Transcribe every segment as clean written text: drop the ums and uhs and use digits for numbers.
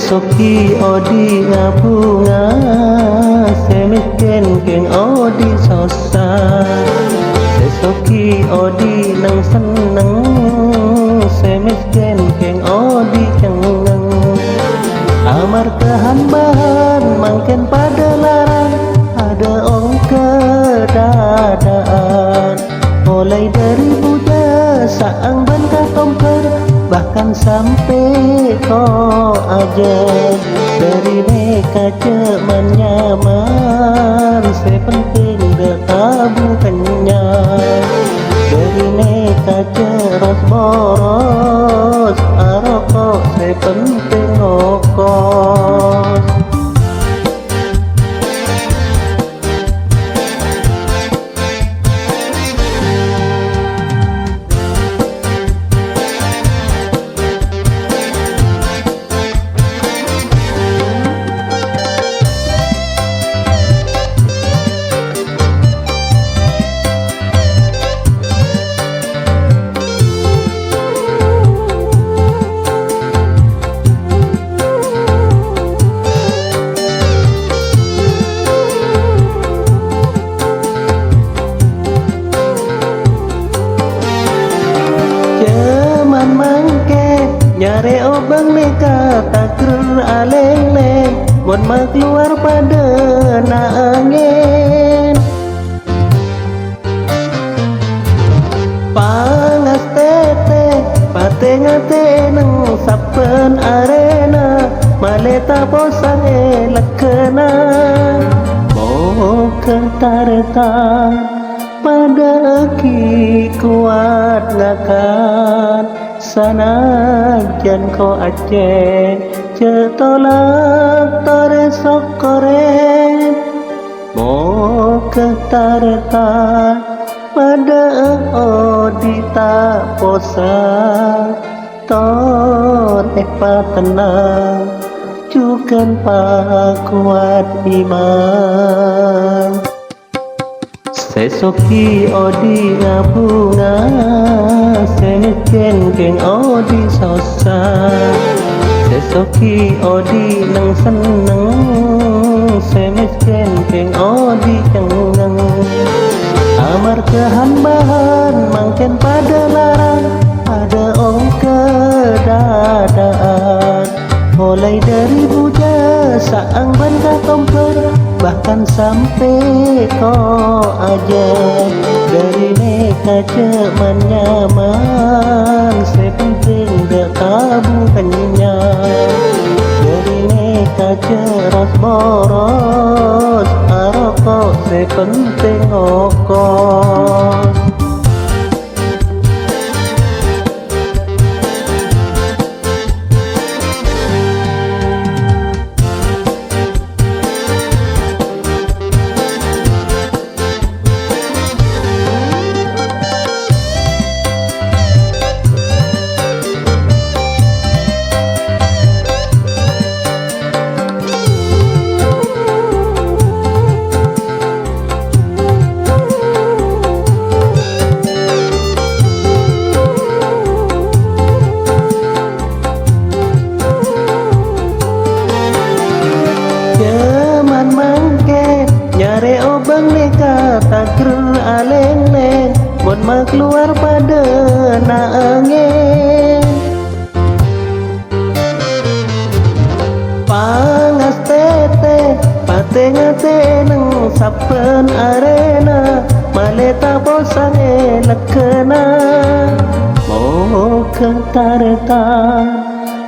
Soki odi ngabunga semiskin geng odi sosa Soki odi nang seneng semiskin geng odi cengeng Amar kehambahan mangken pada larang ada kedadaan mulai dari budak saang bantah kompor bahkan sampai kau aja dari mereka cuman nyaman sepenting detabu kenyang dari mereka ceros boros arokok sepenting ngokos nyare obang neka takrer aleng-leng buat mak keluar pada naangin pangas tete pate ngate neng sapen arena maleta posang lekena mau kentareta pada aki kuat ngakan sanajan ko aceh cetolak tore sokoren mo ketareta pada odita posa tor tenang cukan pa kuat iman Soki odi ngabunga semiskin geng odi sosa Soki odi nang seneng semiskin geng odi cengeng Amar kehambahan mangken pada larang ada kedadaan mulai dari budak saang bantah kompor bahkan sampai kau aja dari mereka cuman nyaman sepenting detabu kenyang dari mereka ceros boros arokok sepenting ngokos nyare obang neka takrer aleng-leng buat mak keluar pada naangin pangas tete pate ngate neng sapen arena maleta posang lekena mau kentareta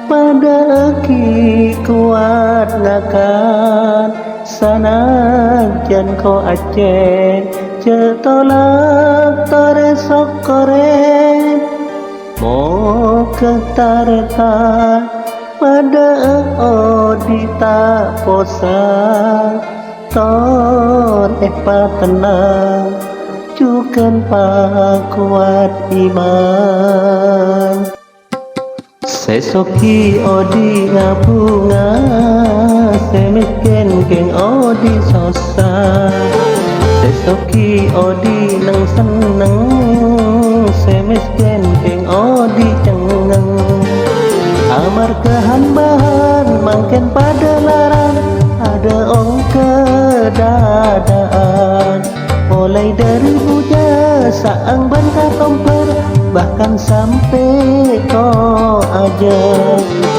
pada aki kuat ngakan sanajan ko aceh cetolak tore sokoren mo ketareta pada odita posa tor tenang cukan pa kuat iman Soki odi ngabunga semiskin geng odi sosa Soki odi nang seneng semiskin geng odi cengeng Amar kehambahan mangken pada larang, ada ong kedadaan. Mulai dari buja saang bangka kompor, bahkan sampai kau aja.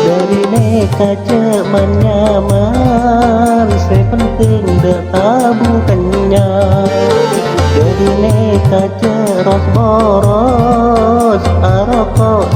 Dari neka ceman nyaman, sepenting dah tabu kenyang. Dari neka ceros boros, aroko